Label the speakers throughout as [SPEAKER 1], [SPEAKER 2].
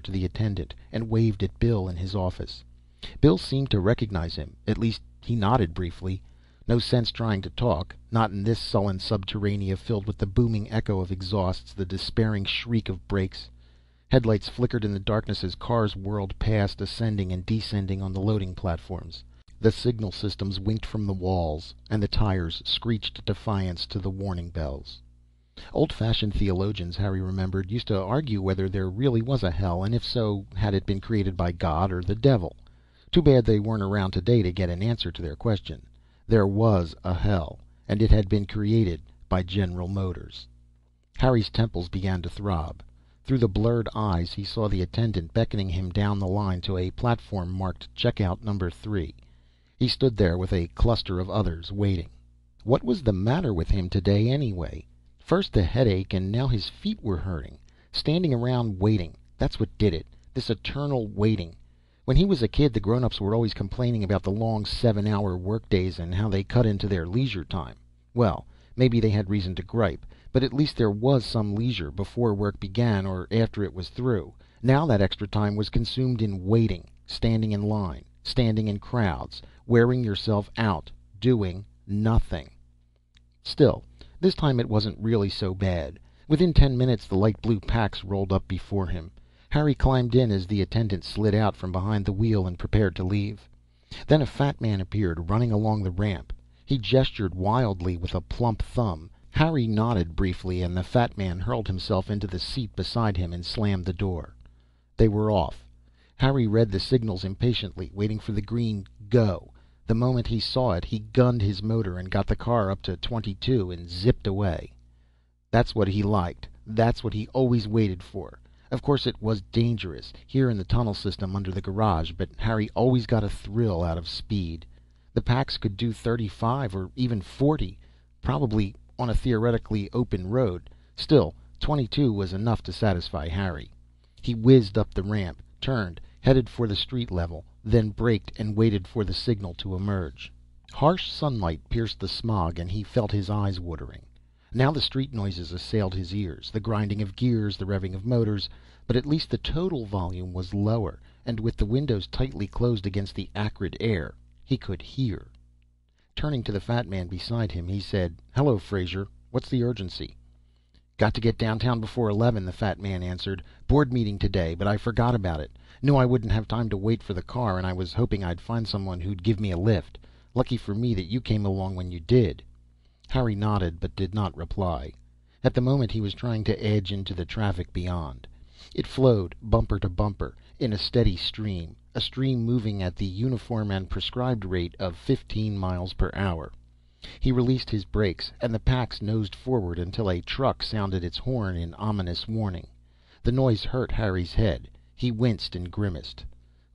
[SPEAKER 1] to the attendant and waved at Bill in his office. Bill seemed to recognize him. At least he nodded briefly. No sense trying to talk, not in this sullen subterranea filled with the booming echo of exhausts, the despairing shriek of brakes. Headlights flickered in the darkness as cars whirled past, ascending and descending on the loading platforms. The signal systems winked from the walls, and the tires screeched defiance to the warning bells. Old-fashioned theologians, Harry remembered, used to argue whether there really was a hell, and if so, had it been created by God or the devil. Too bad they weren't around today to get an answer to their question. There was a hell, and it had been created by General Motors. Harry's temples began to throb. Through the blurred eyes he saw the attendant beckoning him down the line to a platform marked Checkout Number 3. He stood there with a cluster of others, waiting. What was the matter with him today, anyway? First the headache, and now his feet were hurting. Standing around waiting, that's what did it. This eternal waiting. When he was a kid, the grown-ups were always complaining about the long 7-hour workdays and how they cut into their leisure time. Well, maybe they had reason to gripe, but at least there was some leisure before work began or after it was through. Now that extra time was consumed in waiting, standing in line, standing in crowds, wearing yourself out, doing nothing. Still, this time it wasn't really so bad. Within 10 minutes the light blue Pax rolled up before him. Harry climbed in as the attendant slid out from behind the wheel and prepared to leave. Then a fat man appeared, running along the ramp. He gestured wildly with a plump thumb. Harry nodded briefly, and the fat man hurled himself into the seat beside him and slammed the door. They were off. Harry read the signals impatiently, waiting for the green "Go." The moment he saw it, he gunned his motor and got the car up to 22 and zipped away. That's what he liked. That's what he always waited for. Of course it was dangerous, here in the tunnel system under the garage, but Harry always got a thrill out of speed. The Pax could do 35 or even 40, probably on a theoretically open road. Still, 22 was enough to satisfy Harry. He whizzed up the ramp, turned, headed for the street level, then braked and waited for the signal to emerge. Harsh sunlight pierced the smog, and he felt his eyes watering. Now the street noises assailed his ears, the grinding of gears, the revving of motors, but at least the total volume was lower, and with the windows tightly closed against the acrid air, he could hear. Turning to the fat man beside him, he said, "Hello, Fraser. What's the urgency?" "Got to get downtown before 11, the fat man answered. "Board meeting today, but I forgot about it. Knew I wouldn't have time to wait for the car, and I was hoping I'd find someone who'd give me a lift. Lucky for me that you came along when you did." Harry nodded, but did not reply. At the moment he was trying to edge into the traffic beyond. It flowed, bumper to bumper, in a steady stream, a stream moving at the uniform and prescribed rate of 15 miles per hour. He released his brakes, and the Pax nosed forward until a truck sounded its horn in ominous warning. The noise hurt Harry's head. He winced and grimaced.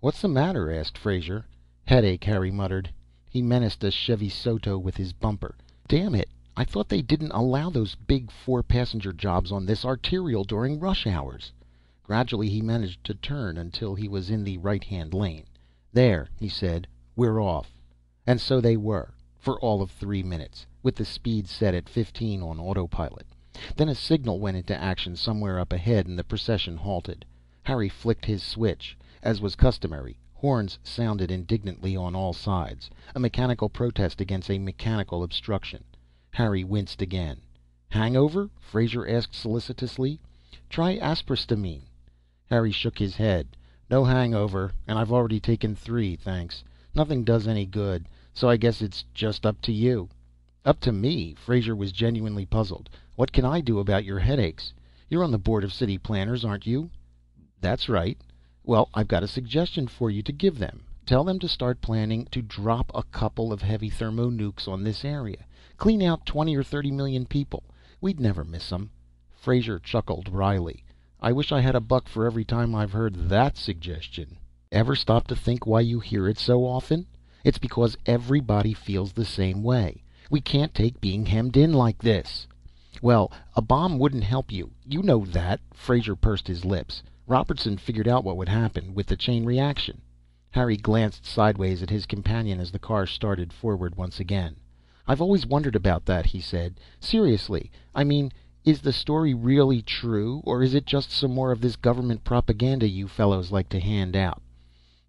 [SPEAKER 1] "What's the matter?" asked Fraser. "Headache," Harry muttered. He menaced a Chevy Soto with his bumper. "Damn it, I thought they didn't allow those big 4-passenger jobs on this arterial during rush hours." Gradually he managed to turn until he was in the right-hand lane. "There," he said, "we're off." And so they were, for all of 3 minutes, with the speed set at 15 on autopilot. Then a signal went into action somewhere up ahead, and the procession halted. Harry flicked his switch. As was customary, horns sounded indignantly on all sides, a mechanical protest against a mechanical obstruction. Harry winced again. "Hangover?" Fraser asked solicitously. "Try aspirystamine." Harry shook his head. "No hangover, and I've already taken 3, thanks. Nothing does any good, so I guess it's just up to you." "Up to me?" Fraser was genuinely puzzled. "What can I do about your headaches? You're on the board of city planners, aren't you?" "That's right." "Well, I've got a suggestion for you to give them. Tell them to start planning to drop a couple of heavy thermonukes on this area. Clean out 20 or 30 million people. We'd never miss them." Fraser chuckled wryly. "I wish I had $1 for every time I've heard that suggestion." Ever stop to think why you hear it so often? It's because everybody feels the same way. We can't take being hemmed in like this. "Well, a bomb wouldn't help you. You know that." Fraser pursed his lips. "Robertson figured out what would happen, with the chain reaction." Harry glanced sideways at his companion as the car started forward once again. "I've always wondered about that," he said. "Seriously, I mean, Is the story really true, or is it just some more of this government propaganda you fellows like to hand out?"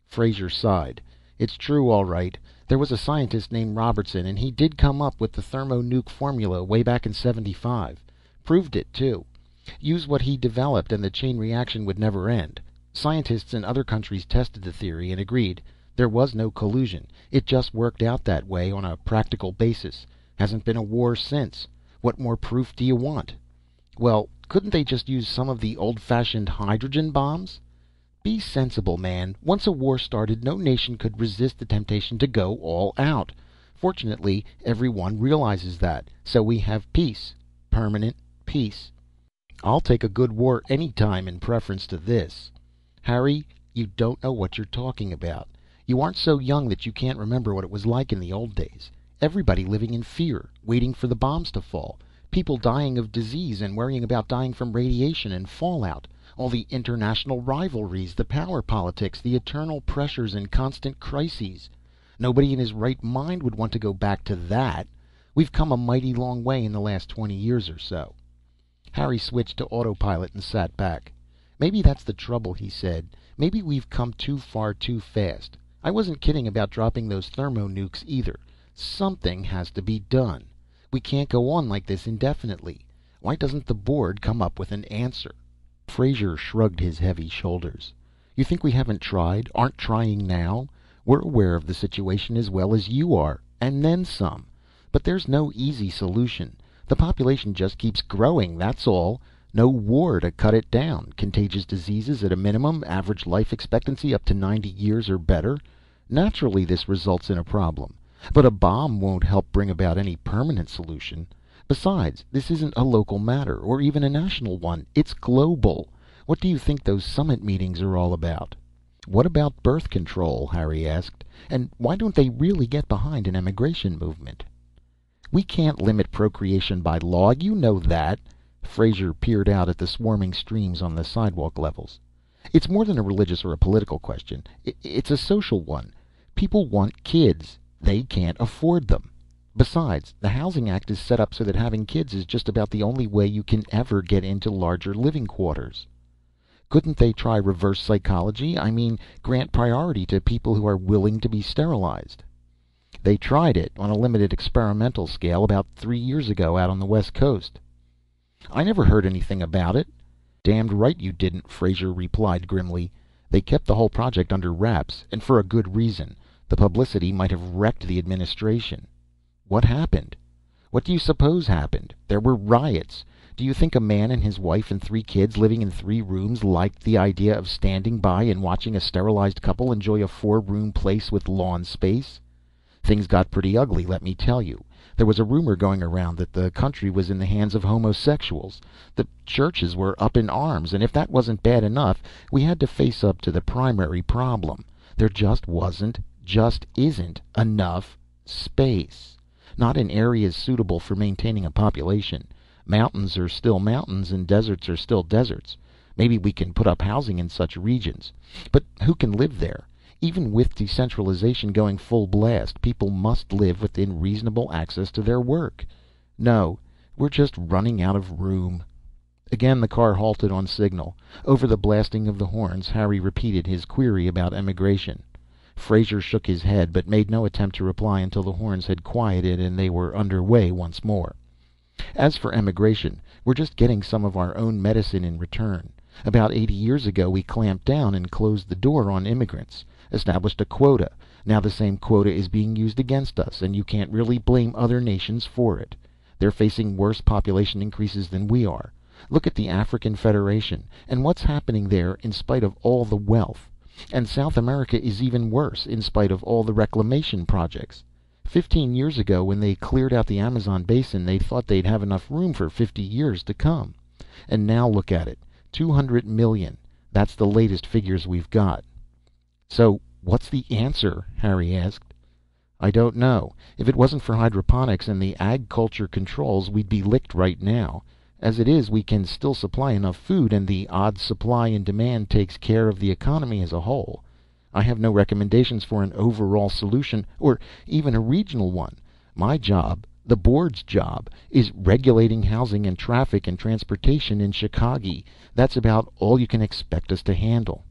[SPEAKER 1] Fraser sighed. "It's true, all right. There was a scientist named Robertson, and he did come up with the thermonuke formula way back in '75. Proved it, too. Use what he developed and the chain reaction would never end. Scientists in other countries tested the theory and agreed. There was no collusion. It just worked out that way on a practical basis. Hasn't been a war since. What more proof do you want?" "Well, couldn't they just use some of the old-fashioned hydrogen bombs?" "Be sensible, man. Once a war started, no nation could resist the temptation to go all out. Fortunately, everyone realizes that. So we have peace. Permanent peace. I'll take a good war any time in preference to this." "Harry, you don't know what you're talking about. You aren't so young that you can't remember what it was like in the old days. Everybody living in fear, waiting for the bombs to fall. People dying of disease and worrying about dying from radiation and fallout. All the international rivalries, the power politics, the eternal pressures and constant crises. Nobody in his right mind would want to go back to that. We've come a mighty long way in the last 20 years or so." Harry switched to autopilot and sat back. "Maybe that's the trouble," he said. "Maybe we've come too far too fast. I wasn't kidding about dropping those thermonukes either. Something has to be done. We can't go on like this indefinitely. Why doesn't the board come up with an answer?" Fraser shrugged his heavy shoulders. "You think we haven't tried, aren't trying now? We're aware of the situation as well as you are, and then some. But there's no easy solution. The population just keeps growing, that's all. No war to cut it down. Contagious diseases at a minimum, average life expectancy up to 90 years or better. Naturally, this results in a problem. But a bomb won't help bring about any permanent solution. Besides, this isn't a local matter, or even a national one. It's global. What do you think those summit meetings are all about?" "What about birth control?" Harry asked. "And why don't they really get behind an emigration movement?" "We can't limit procreation by law, you know that." Fraser peered out at the swarming streams on the sidewalk levels. "It's more than a religious or a political question. It's a social one. People want kids. They can't afford them. Besides, the Housing Act is set up so that having kids is just about the only way you can ever get into larger living quarters." "Couldn't they try reverse psychology? I mean, grant priority to people who are willing to be sterilized." "They tried it, on a limited experimental scale, about 3 years ago out on the West Coast." "I never heard anything about it." "Damned right you didn't," Fraser replied grimly. "They kept the whole project under wraps, and for a good reason. The publicity might have wrecked the administration." "What happened?" "What do you suppose happened? There were riots. Do you think a man and his wife and 3 kids living in 3 rooms liked the idea of standing by and watching a sterilized couple enjoy a 4-room place with lawn space? Things got pretty ugly, let me tell you. There was a rumor going around that the country was in the hands of homosexuals. The churches were up in arms, and if that wasn't bad enough, we had to face up to the primary problem. There just isn't enough space. Not in areas suitable for maintaining a population. Mountains are still mountains, and deserts are still deserts. Maybe we can put up housing in such regions, but who can live there? Even with decentralization going full blast, people must live within reasonable access to their work. No, we're just running out of room." Again the car halted on signal. Over the blasting of the horns, Harry repeated his query about emigration. Fraser shook his head, but made no attempt to reply until the horns had quieted and they were under way once more. "As for emigration, we're just getting some of our own medicine in return. About 80 years ago we clamped down and closed the door on immigrants. Established a quota. Now the same quota is being used against us, and you can't really blame other nations for it. They're facing worse population increases than we are. Look at the African Federation, and what's happening there in spite of all the wealth. And South America is even worse, in spite of all the reclamation projects. 15 years ago, when they cleared out the Amazon basin, they thought they'd have enough room for 50 years to come. And now look at it. 200 million. That's the latest figures we've got." "So what's the answer?" Harry asked. "I don't know. If it wasn't for hydroponics and the ag culture controls, we'd be licked right now. As it is, we can still supply enough food, and the odd supply and demand takes care of the economy as a whole. I have no recommendations for an overall solution, or even a regional one. My job The board's job is regulating housing and traffic and transportation in Chicago. That's about all you can expect us to handle."